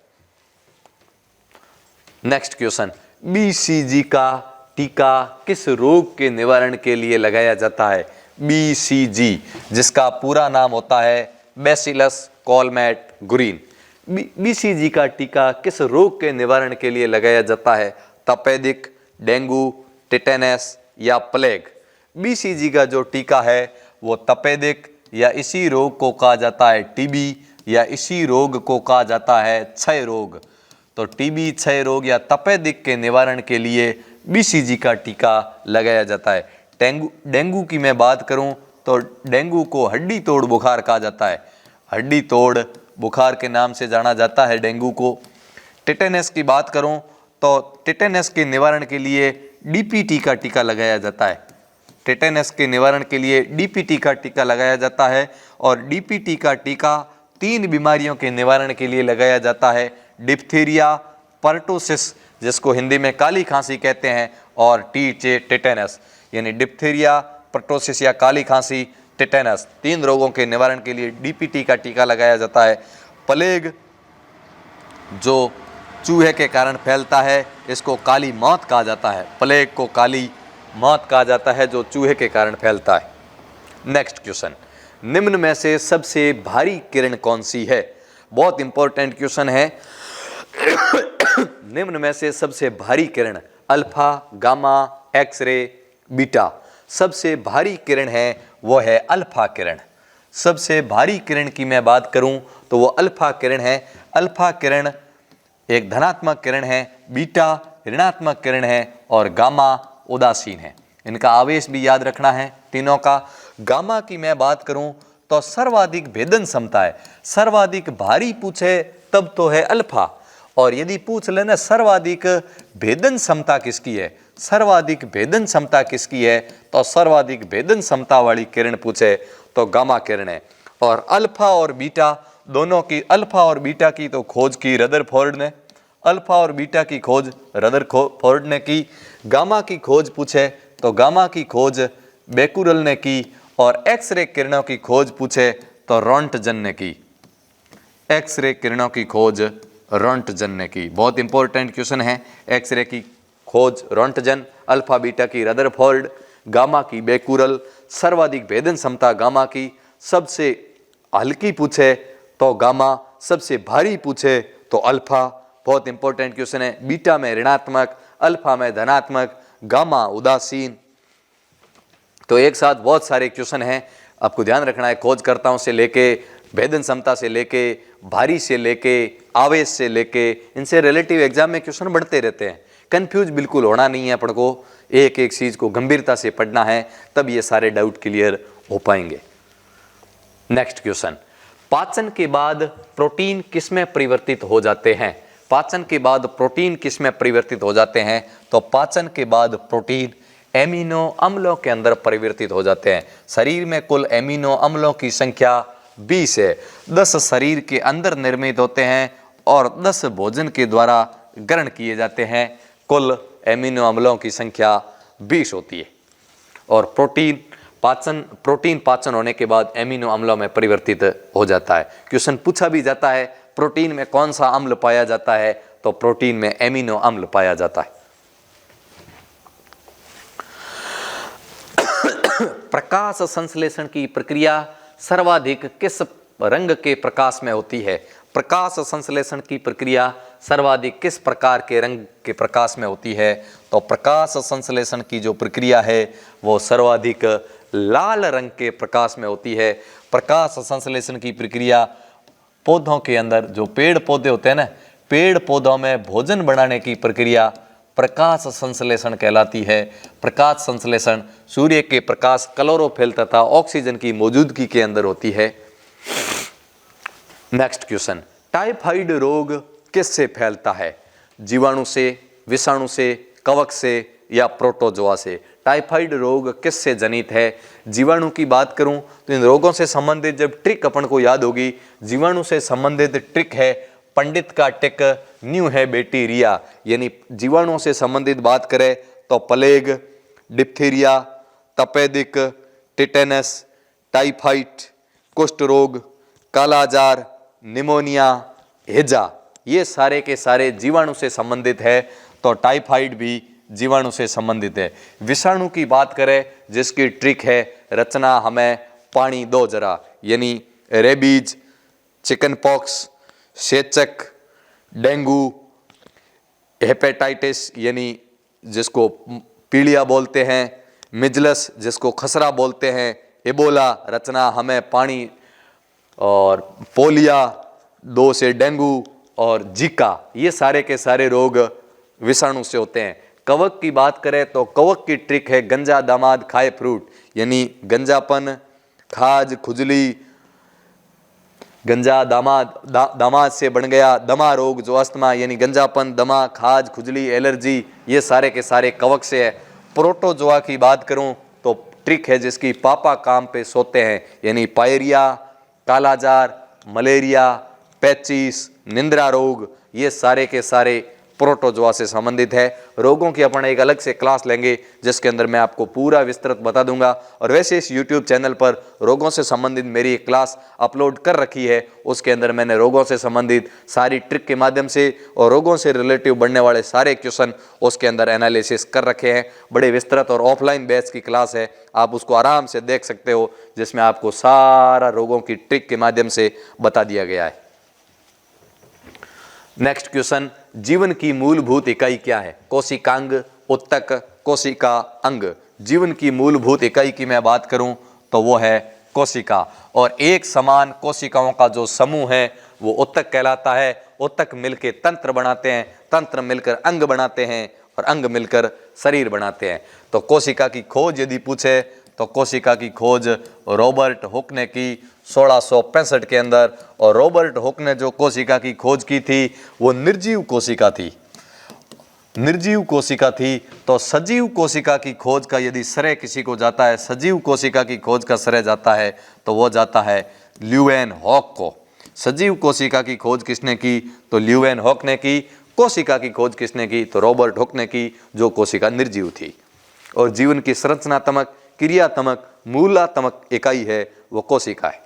नेक्स्ट क्वेश्चन, BCG का टीका किस रोग के निवारण के लिए लगाया जाता है? BCG जिसका पूरा नाम होता है बैसिलस कॉलमेट गुरीन। BCG का टीका किस रोग के निवारण के लिए लगाया जाता है? तपेदिक, डेंगू, टिटेनस या प्लेग। BCG का जो टीका है वो तपेदिक या इसी रोग को कहा जाता है TB, या इसी रोग को कहा जाता है क्षय रोग। तो TB, क्षय रोग या तपेदिक के निवारण के लिए BCG का टीका लगाया जाता है। डेंगू की मैं बात करूं तो डेंगू को हड्डी तोड़ बुखार कहा जाता है। हड्डी तोड़ बुखार के नाम से जाना जाता है डेंगू को। टिटेनस की बात करूं तो टिटेनस के निवारण के लिए DPT का टीका लगाया जाता है। टिटेनस के निवारण के लिए DPT का टीका लगाया जाता है, और DPT का टीका 3 बीमारियों के निवारण के लिए लगाया जाता है। डिप्थीरिया, पर्टोसिस जिसको हिंदी में काली खांसी कहते हैं, और टिटेनस यानी डिप्थीरिया, पर्टोसिस या काली खांसी, टिटेनस 3 रोगों के निवारण के लिए DPT का टीका लगाया जाता है। प्लेग जो चूहे के कारण फैलता है, इसको काली मौत कहा जाता है। प्लेग को काली मौत कहा जाता है जो चूहे के कारण फैलता है। नेक्स्ट क्वेश्चन, निम्न में से सबसे भारी किरण कौन सी है? बहुत इंपॉर्टेंट क्वेश्चन है। निम्न में से सबसे भारी किरण अल्फा, गामा, एक्सरे, बीटा। सबसे भारी किरण है वो है अल्फा किरण। सबसे भारी किरण की मैं बात करूं तो वो अल्फा किरण है। अल्फा किरण एक धनात्मक किरण है, बीटा ऋणात्मक किरण है, और गामा उदासीन है। इनका आवेश भी याद रखना है तीनों का। गामा की मैं बात करूं तो सर्वाधिक भेदन क्षमता है। सर्वाधिक भारी पूछे तब तो है अल्फा, और यदि पूछ लेना सर्वाधिक भेदन क्षमता किसकी है, सर्वाधिक भेदन क्षमता किसकी है, तो सर्वाधिक भेदन क्षमता वाली किरण पूछे तो गामा किरण है। और अल्फा और बीटा दोनों की, अल्फा और बीटा की तो खोज की रदरफोर्ड ने, अल्फा और बीटा की खोज रदरफोर्ड ने की। गामा की खोज पूछे तो गामा की खोज बेकुरल ने की, और एक्सरे किरणों की खोज पूछे तो रोंटजन ने की। एक्सरे किरणों की खोज रोंटजन ने की। बहुत इंपॉर्टेंट क्वेश्चन है। एक्सरे की खोज रोंटजन, अल्फा बीटा की रदरफोर्ड, गामा की बेकुरल। सर्वाधिक भेदन क्षमता गामा की। सबसे हल्की पूछे तो गामा, सबसे भारी पूछे तो अल्फा। बहुत इंपॉर्टेंट क्वेश्चन है। बीटा में ऋणात्मक, अल्फा में धनात्मक, गामा उदासीन। तो एक साथ बहुत सारे क्वेश्चन हैं। आपको ध्यान रखना है, खोजकर्ताओं से लेके, भेदन क्षमता से लेके, भारी से लेके, आवेश से लेके, इनसे रिलेटिव एग्जाम में क्वेश्चन बढ़ते रहते हैं। कंफ्यूज बिल्कुल होना नहीं है, अपन को एक एक चीज को गंभीरता से पढ़ना है, तब ये सारे डाउट क्लियर हो पाएंगे। नेक्स्ट क्वेश्चन, पाचन के बाद प्रोटीन किसमें परिवर्तित हो जाते हैं? पाचन के बाद प्रोटीन किसमें परिवर्तित हो जाते हैं? तो पाचन के बाद प्रोटीन एमिनो अम्लों के अंदर परिवर्तित हो जाते हैं। शरीर में कुल एमिनो अम्लों की संख्या 20 है। 10 शरीर के अंदर निर्मित होते हैं और 10 भोजन के द्वारा ग्रहण किए जाते हैं। कुल एमिनो अम्लों की संख्या 20 होती है। और प्रोटीन पाचन होने के बाद एमिनो अम्लों में परिवर्तित हो जाता है। क्वेश्चन पूछा भी जाता है, प्रोटीन में कौन सा अम्ल पाया जाता है? तो प्रोटीन में एमिनो अम्ल पाया जाता है। प्रकाश संश्लेषण की प्रक्रिया सर्वाधिक किस रंग के प्रकाश में होती है? प्रकाश संश्लेषण की प्रक्रिया सर्वाधिक किस प्रकार के रंग के प्रकाश में होती है? तो प्रकाश संश्लेषण की जो प्रक्रिया है वो सर्वाधिक लाल रंग के प्रकाश में होती है। प्रकाश संश्लेषण की प्रक्रिया पौधों के अंदर, जो पेड़ पौधे होते हैं ना, पेड़ पौधों में भोजन बनाने की प्रक्रिया प्रकाश संश्लेषण कहलाती है। प्रकाश संश्लेषण सूर्य के प्रकाश, क्लोरोफिल तथा ऑक्सीजन की मौजूदगी के अंदर होती है। नेक्स्ट क्वेश्चन, टाइफाइड रोग किससे फैलता है? जीवाणु से, विषाणु से, कवक से या प्रोटोजोआ से? टाइफाइड रोग किससे जनित है? जीवाणु की बात करूं तो इन रोगों से संबंधित जब ट्रिक अपन को याद होगी, जीवाणु से संबंधित ट्रिक है पंडित का टिक, न्यू है बेटी रिया। यानी जीवाणुओं से संबंधित बात करें तो प्लेग, डिप्थीरिया, तपेदिक, टिटेनस, टाइफाइड, कुष्ठ रोग, कालाजार, निमोनिया, हैजा, ये सारे के सारे जीवाणु से संबंधित है। तो टाइफाइड भी जीवाणु से संबंधित है। विषाणु की बात करें जिसकी ट्रिक है रचना हमें पानी दो जरा, यानी रेबीज, चिकन पॉक्स, सेचक, डेंगू, हेपेटाइटिस यानी जिसको पीलिया बोलते हैं, मिजलस जिसको खसरा बोलते हैं, इबोला रचना हमें पानी, और पोलिया 2 से डेंगू, और जीका, ये सारे के सारे रोग विषाणु से होते हैं। कवक की बात करें तो कवक की ट्रिक है गंजा दामाद खाए फ्रूट, यानी गंजापन, खाज, खुजली, गंजा दामाद से बन गया दमा रोग, जो अस्थमा यानी गंजापन, दमा, खाज, खुजली, एलर्जी, ये सारे के सारे कवक से है। प्रोटोजोआ की बात करूं तो ट्रिक है जिसकी पापा काम पे सोते हैं, यानी पायरिया, कालाजार, मलेरिया, पैचिस, निंद्रा रोग, ये सारे के सारे प्रोटोजोआ से संबंधित है। रोगों की अपन एक अलग से क्लास लेंगे जिसके अंदर मैं आपको पूरा विस्तृत बता दूंगा। और वैसे इस YouTube चैनल पर रोगों से संबंधित मेरी एक क्लास अपलोड कर रखी है, उसके अंदर मैंने रोगों से संबंधित सारी ट्रिक के माध्यम से और रोगों से रिलेटिव बनने वाले सारे क्वेश्चन उसके अंदर एनालिसिस कर रखे हैं। बड़े विस्तृत और ऑफलाइन बैच की क्लास है, आप उसको आराम से देख सकते हो, जिसमें आपको सारा रोगों की ट्रिक के माध्यम से बता दिया गया है। नेक्स्ट क्वेश्चन, जीवन की मूलभूत इकाई क्या है? कोशिकांग, उत्तक, कोशिका, अंग। जीवन की मूलभूत इकाई की मैं बात करूं तो वो है कोशिका, और एक समान कोशिकाओं का जो समूह है वो उत्तक कहलाता है। उत्तक मिलकर तंत्र बनाते हैं, तंत्र मिलकर अंग बनाते हैं, और अंग मिलकर शरीर बनाते हैं। तो कोशिका की खोज यदि पूछे तो कोशिका की खोज रॉबर्ट हुक ने की 1665 के अंदर, और रॉबर्ट हुक ने जो कोशिका की खोज की थी वो निर्जीव कोशिका थी, निर्जीव कोशिका थी। तो सजीव कोशिका की खोज का यदि श्रेय किसी को जाता है, सजीव कोशिका की खोज का श्रेय जाता है तो वो जाता है ल्यूवेन हॉक को। सजीव कोशिका की खोज किसने की? तो ल्यूवेन हॉक ने की। कोशिका की खोज किसने की? तो रॉबर्ट हुक ने की, जो कोशिका निर्जीव थी। और जीवन की संरचनात्मक, क्रियात्मक, मूलात्मक इकाई है वो कोशिका है।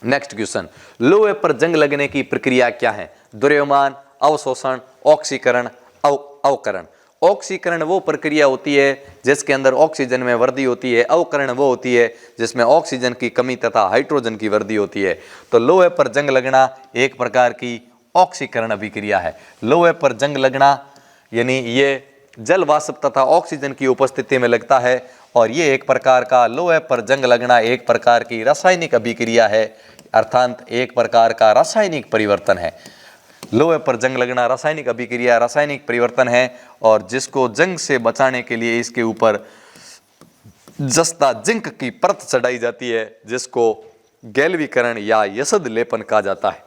नेक्स्ट क्वेश्चन, लोहे पर जंग लगने की प्रक्रिया क्या है? द्रव्यमान, अवशोषण, ऑक्सीकरण, अवकरण। ऑक्सीकरण वो प्रक्रिया होती है जिसके अंदर ऑक्सीजन में वृद्धि होती है। अवकरण वो होती है जिसमें ऑक्सीजन की कमी तथा हाइड्रोजन की वृद्धि होती है। तो लोहे पर जंग लगना एक प्रकार की ऑक्सीकरण अभिक्रिया है। लोहे पर जंग लगना यानी ये जल वाष्प तथा ऑक्सीजन की उपस्थिति में लगता है, और ये एक प्रकार का लोहे पर जंग लगना एक प्रकार की रासायनिक अभिक्रिया है, अर्थात एक प्रकार का रासायनिक परिवर्तन है। लोहे पर जंग लगना रासायनिक अभिक्रिया, रासायनिक परिवर्तन है, और जिसको जंग से बचाने के लिए इसके ऊपर जस्ता जिंक की परत चढ़ाई जाती है, जिसको गैल्वीकरण या यसद लेपन कहा जाता है।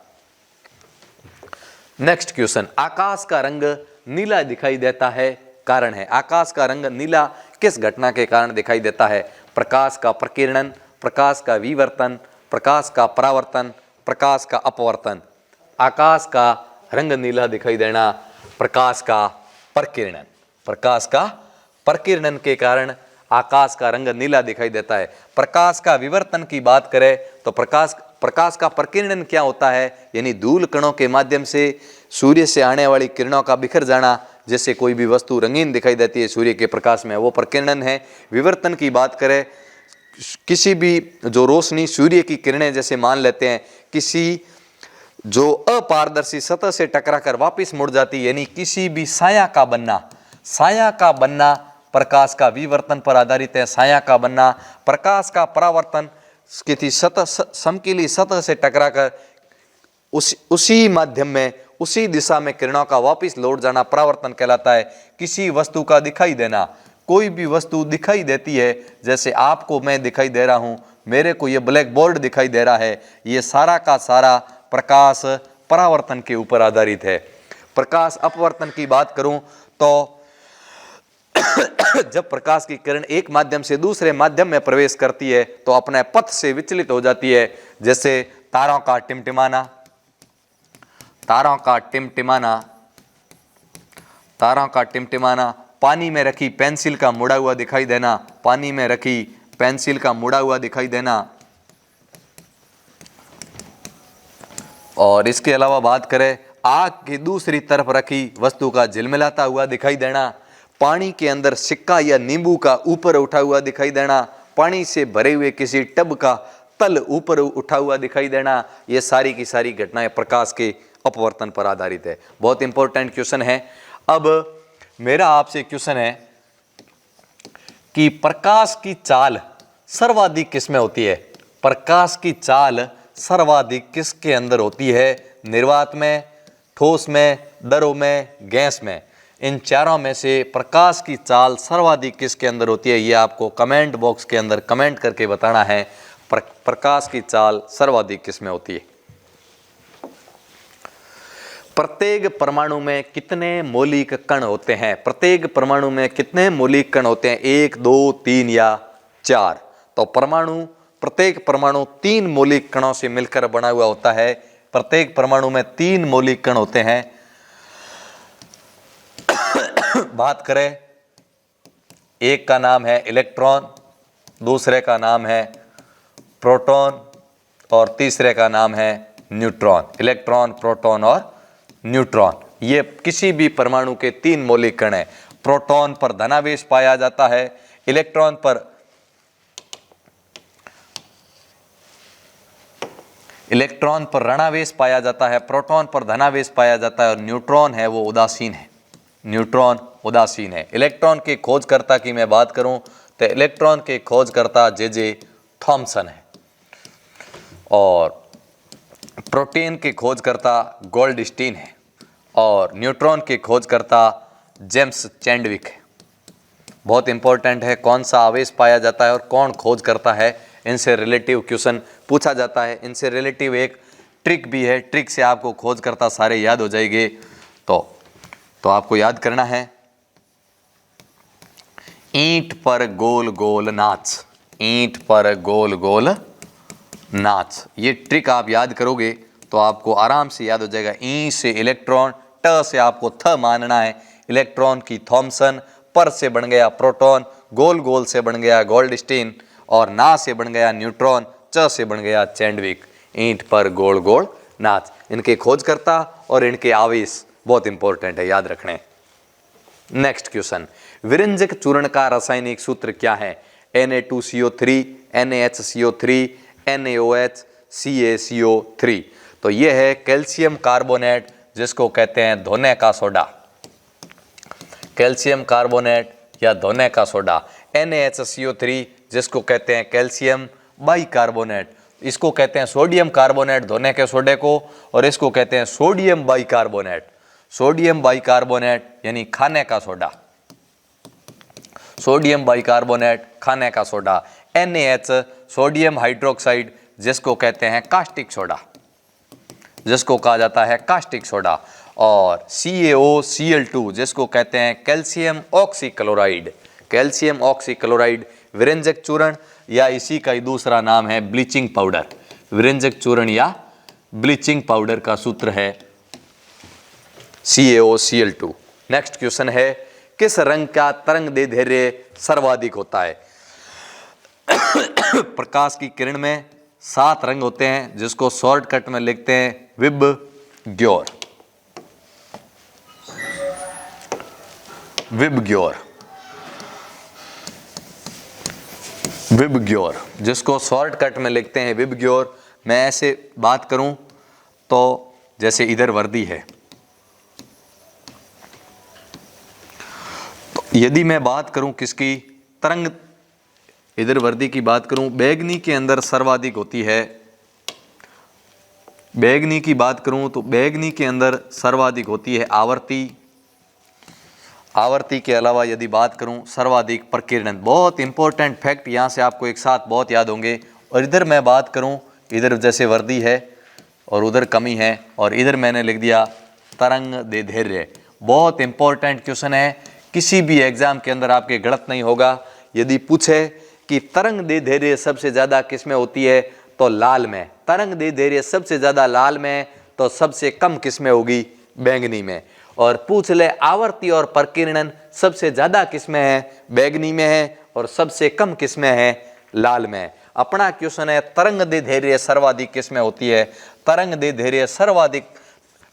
नेक्स्ट क्वेश्चन, आकाश का रंग नीला दिखाई देता है, कारण है। आकाश का रंग नीला किस घटना के कारण दिखाई देता है? प्रकाश का प्रकीर्णन, प्रकाश का विवर्तन, प्रकाश का परावर्तन, प्रकाश का अपवर्तन। आकाश का रंग नीला दिखाई देना प्रकाश का प्रकीर्णन, प्रकाश का प्रकीर्णन के कारण आकाश का रंग नीला दिखाई देता है। प्रकाश का विवर्तन की बात करें तो प्रकाश का प्रकीर्णन क्या होता है? यानी धूल कणों के माध्यम से सूर्य से आने वाली किरणों का बिखर जाना, जैसे कोई भी वस्तु रंगीन दिखाई देती है सूर्य के प्रकाश में, वो प्रकीर्णन है। विवर्तन की बात करें, किसी भी जो रोशनी सूर्य की किरणें जैसे मान लेते हैं किसी जो अपारदर्शी सतह से टकराकर वापस मुड़ जाती है, यानी किसी भी साया का बनना प्रकाश का विवर्तन पर आधारित है। साया का बनना, प्रकाश का परावर्तन, किसी सतह समकीली सतह से टकराकर उसी माध्यम में उसी दिशा में किरणों का वापस लौट जाना परावर्तन कहलाता है। किसी वस्तु का दिखाई देना, कोई भी वस्तु दिखाई देती है, जैसे आपको मैं दिखाई दे रहा हूं, मेरे को ये ब्लैक बोर्ड दिखाई दे रहा है, ये सारा का सारा प्रकाश परावर्तन के ऊपर आधारित है। प्रकाश अपवर्तन की बात करूं तो जब प्रकाश की किरण एक माध्यम से दूसरे माध्यम में प्रवेश करती है तो अपने पथ से विचलित हो जाती है, जैसे तारों का टिमटिमाना, पानी में रखी पेंसिल का मुड़ा हुआ दिखाई देना, और इसके अलावा बात करें आग की दूसरी तरफ रखी वस्तु का झिलमिलाता हुआ दिखाई देना, पानी के अंदर सिक्का या नींबू का ऊपर उठा हुआ दिखाई देना, पानी से भरे हुए किसी टब का तल ऊपर उठा हुआ दिखाई देना, ये सारी की सारी घटनाएं प्रकाश के अपवर्तन पर आधारित है। बहुत इंपॉर्टेंट क्वेश्चन है। अब मेरा आपसे क्वेश्चन है कि प्रकाश की चाल सर्वाधिक किसमें होती है? प्रकाश की चाल सर्वाधिक किसके अंदर होती है? निर्वात में, ठोस में, द्रव में, गैस में। इन चारों में से प्रकाश की चाल सर्वाधिक किसके अंदर होती है? ये आपको कमेंट बॉक्स के अंदर कमेंट करके बताना है। प्रकाश की चाल सर्वाधिक किसमें होती है? प्रत्येक परमाणु में कितने मौलिक कण होते हैं? प्रत्येक परमाणु में कितने मौलिक कण होते हैं? 1, 2, 3 या 4? तो प्रत्येक परमाणु 3 मौलिक कणों से मिलकर बना हुआ होता है। प्रत्येक परमाणु में 3 मौलिक कण होते हैं। बात करें, एक का नाम है इलेक्ट्रॉन, दूसरे का नाम है प्रोटॉन और तीसरे का नाम है न्यूट्रॉन। इलेक्ट्रॉन, प्रोटॉन और न्यूट्रॉन, ये किसी भी परमाणु के 3 मौलिक कण हैं। प्रोटॉन पर धनावेश पाया जाता है, इलेक्ट्रॉन पर ऋणावेश पाया जाता है, प्रोटॉन पर धनावेश पाया जाता है, और न्यूट्रॉन है वो उदासीन है। न्यूट्रॉन उदासीन है। इलेक्ट्रॉन के खोजकर्ता की मैं बात करूं तो इलेक्ट्रॉन के खोजकर्ता जे थॉमसन है, और प्रोटीन के खोजकर्ता गोल्डस्टीन है, और न्यूट्रॉन के खोजकर्ता जेम्स चैडविक है। बहुत इंपॉर्टेंट है, कौन सा आवेश पाया जाता है और कौन खोज करता है, इनसे रिलेटिव क्वेश्चन पूछा जाता है। इनसे रिलेटिव एक ट्रिक भी है, ट्रिक से आपको खोज करता सारे याद हो जाएंगे। तो आपको याद करना है, ईंट पर गोल गोल नाच, ईंट पर गोल गोल नाच। ये ट्रिक आप याद करोगे तो आपको आराम से याद हो जाएगा। ई से इलेक्ट्रॉन, ट से आपको थ मानना है, इलेक्ट्रॉन की थॉमसन, पर से बन गया प्रोटॉन, गोल गोल से बन गया गोल्डस्टीन, और ना से बन गया न्यूट्रॉन, च से बन गया चैडविक। ईंट पर गोल गोल नाच, इनके खोजकर्ता और इनके आवेश बहुत इंपॉर्टेंट है, याद रखने। नेक्स्ट क्वेश्चन, विरंजक चूर्ण का रासायनिक सूत्र क्या है? Na2CO3, NaHCO3, NaOH, CaCO3। तो ये है कैल्शियम कार्बोनेट, जिसको कहते हैं धोने का सोडा। कैल्शियम कार्बोनेट या धोने का सोडा NaHCO3 जिसको कहते हैं कैल्शियम बाइकार्बोनेट, इसको कहते हैं सोडियम कार्बोनेट धोने के सोडे को, और इसको कहते हैं सोडियम बाइकार्बोनेट। सोडियम बाइकार्बोनेट यानी खाने का सोडा, सोडियम बाइकार्बोनेट खाने का सोडा। NaH सोडियम हाइड्रोक्साइड जिसको कहते हैं कास्टिक सोडा, जिसको कहा जाता है कास्टिक सोडा। और CaOCl2 जिसको कहते हैं कैल्शियम ऑक्सीक्लोराइड, कैल्शियम ऑक्सीक्लोराइड विरंजक चूर्ण, या इसी का ही दूसरा नाम है ब्लीचिंग पाउडर। विरंजक चूर्ण या ब्लीचिंग पाउडर का सूत्र है CaOCl2। नेक्स्ट क्वेश्चन है, किस रंग का तरंग दैर्ध्य सर्वाधिक होता है? प्रकाश की किरण में 7 रंग होते हैं जिसको शॉर्टकट में लिखते हैं विबग्योर, विबग्योर, विबग्योर, जिसको शॉर्टकट में लिखते हैं विबग्योर। मैं ऐसे बात करूं तो जैसे इधर वर्दी है, तो यदि मैं बात करूं किसकी, तरंग, इधर वर्दी की बात करूं, बैगनी के अंदर सर्वाधिक होती है। बैगनी की बात करूं तो बैगनी के अंदर सर्वाधिक होती है आवर्ती। आवर्ती के अलावा यदि बात करूं सर्वाधिक प्रकीर्णन। बहुत इंपॉर्टेंट फैक्ट यहाँ से आपको एक साथ बहुत याद होंगे। और इधर मैं बात करूं, इधर जैसे वर्दी है और उधर कमी है, और इधर मैंने लिख दिया तरंग दैर्ध्य। बहुत इंपॉर्टेंट क्वेश्चन है, किसी भी एग्जाम के अंदर आपके गलत नहीं होगा। यदि पूछे कि तरंग दैर्ध्य सबसे ज़्यादा किस में होती है तो लाल में, तरंग दैर्ध्य सबसे ज़्यादा लाल में, तो सबसे कम किस में होगी, बैंगनी में। और पूछ ले आवर्ती और प्रकीर्णन सबसे ज़्यादा किस में है, बैंगनी में है, और सबसे कम किस में है, लाल में। अपना क्वेश्चन है तरंग दैर्ध्य सर्वाधिक किस में होती है? तरंग दैर्ध्य सर्वाधिक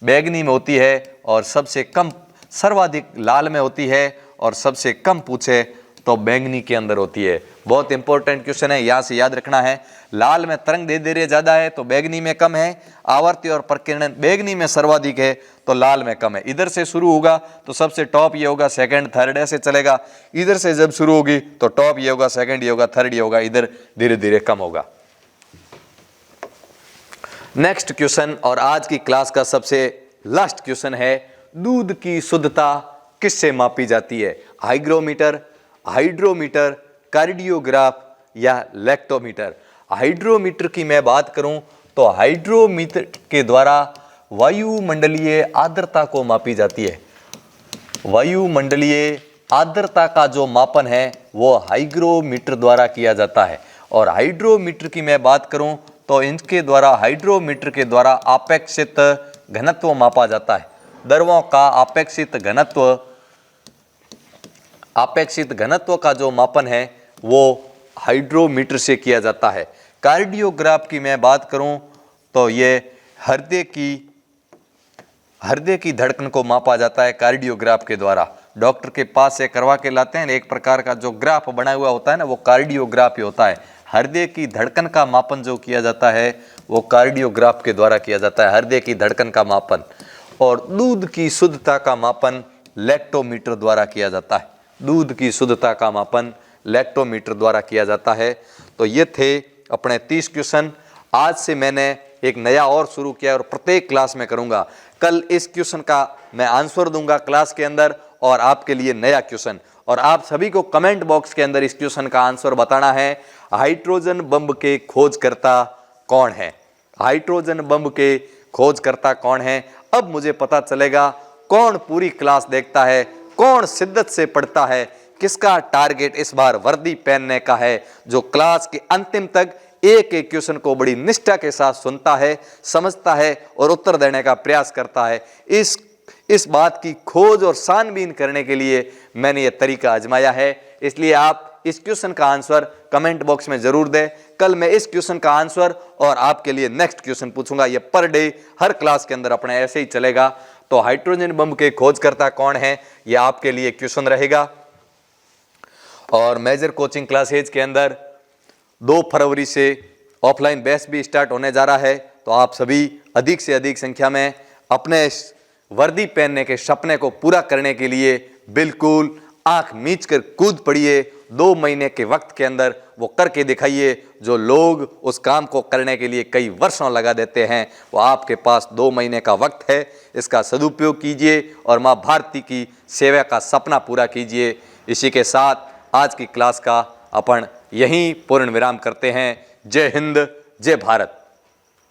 बैंगनी में होती है और सबसे कम सर्वाधिक लाल में होती है, और सबसे कम पूछे तो बैंगनी के अंदर होती है। बहुत इंपॉर्टेंट क्वेश्चन है, यहाँ से याद रखना है। लाल में तरंग दैर्ध्य ज़्यादा है तो बैंगनी में कम है, आवर्ती और प्रकीर्णन बैंगनी में सर्वाधिक है तो लाल में कम है। इधर से शुरू होगा तो सबसे टॉप ये होगा, सेकंड थर्ड ऐसे चलेगा। इधर से जब शुरू होगी तो टॉप ये होगा, सेकंड ये होगा, थर्ड ये होगा, इधर धीरे धीरे कम होगा। नेक्स्ट क्वेश्चन और आज की क्लास का सबसे लास्ट क्वेश्चन है, दूध की शुद्धता किससे मापी जाती है? हाइग्रोमीटर, हाइड्रोमीटर, कार्डियोग्राफ या लैक्टोमीटर? हाइड्रोमीटर की मैं बात करूं तो हाइड्रोमीटर के द्वारा वायुमंडलीय आर्द्रता को मापी जाती है। वायुमंडलीय आर्द्रता का जो मापन है वो हाइग्रोमीटर द्वारा किया जाता है। और हाइड्रोमीटर की मैं बात करूं तो इनके द्वारा, हाइड्रोमीटर के द्वारा अपेक्षित घनत्व मापा जाता है। द्रवों का अपेक्षित घनत्व का जो मापन है वो हाइड्रोमीटर से किया जाता है। कार्डियोग्राफ की मैं बात करूं तो ये हृदय की धड़कन को मापा जाता है कार्डियोग्राफ के द्वारा। डॉक्टर के पास से करवा के लाते हैं, एक प्रकार का जो ग्राफ बना हुआ होता है ना, वो कार्डियोग्राफ ही होता है। हृदय की धड़कन का मापन जो किया जाता है वो कार्डियोग्राफ के द्वारा किया जाता है, हृदय की धड़कन का मापन। और दूध की शुद्धता का मापन लैक्टोमीटर द्वारा किया जाता है। दूध की शुद्धता का मापन लैक्टोमीटर द्वारा किया जाता है। तो ये थे अपने 30 क्वेश्चन। आज से मैंने एक नया और शुरू किया और प्रत्येक क्लास में करूंगा। कल इस क्वेश्चन का मैं आंसर दूंगा क्लास के अंदर और आपके लिए नया क्वेश्चन। और आप सभी को कमेंट बॉक्स के अंदर इस क्वेश्चन का आंसर बताना है, हाइड्रोजन बम के खोजकर्ता कौन है? हाइड्रोजन बम के खोजकर्ता कौन है? अब मुझे पता चलेगा कौन पूरी क्लास देखता है, कौन शिद्दत से पढ़ता है, किसका टारगेट इस बार वर्दी पहनने का है, जो क्लास के अंतिम तक एक एक क्वेश्चन को बड़ी निष्ठा के साथ सुनता है, समझता है और उत्तर देने का प्रयास करता है। इस बात की खोज और छानबीन करने के लिए मैंने ये तरीका आजमाया है। इसलिए आप इस क्वेश्चन का आंसर कमेंट बॉक्स में जरूर दें। कल मैं इस क्वेश्चन का आंसर और आपके लिए नेक्स्ट क्वेश्चन पूछूंगा। ये पर डे हर क्लास के अंदर अपने ऐसे ही चलेगा। तो हाइड्रोजन बम के खोजकर्ता कौन है, ये आपके लिए क्वेश्चन रहेगा। और मेजर कोचिंग क्लासेज के अंदर 2 फरवरी से ऑफलाइन बैच भी स्टार्ट होने जा रहा है। तो आप सभी अधिक से अधिक संख्या में अपने वर्दी पहनने के सपने को पूरा करने के लिए बिल्कुल आंख मीच कर कूद पड़िए। 2 महीने के वक्त के अंदर वो करके दिखाइए। जो लोग उस काम को करने के लिए कई वर्षों लगा देते हैं, वो आपके पास 2 महीने का वक्त है, इसका सदुपयोग कीजिए और माँ भारती की सेवा का सपना पूरा कीजिए। इसी के साथ आज की क्लास का अपन यहीं पूर्ण विराम करते हैं। जय हिंद, जय भारत।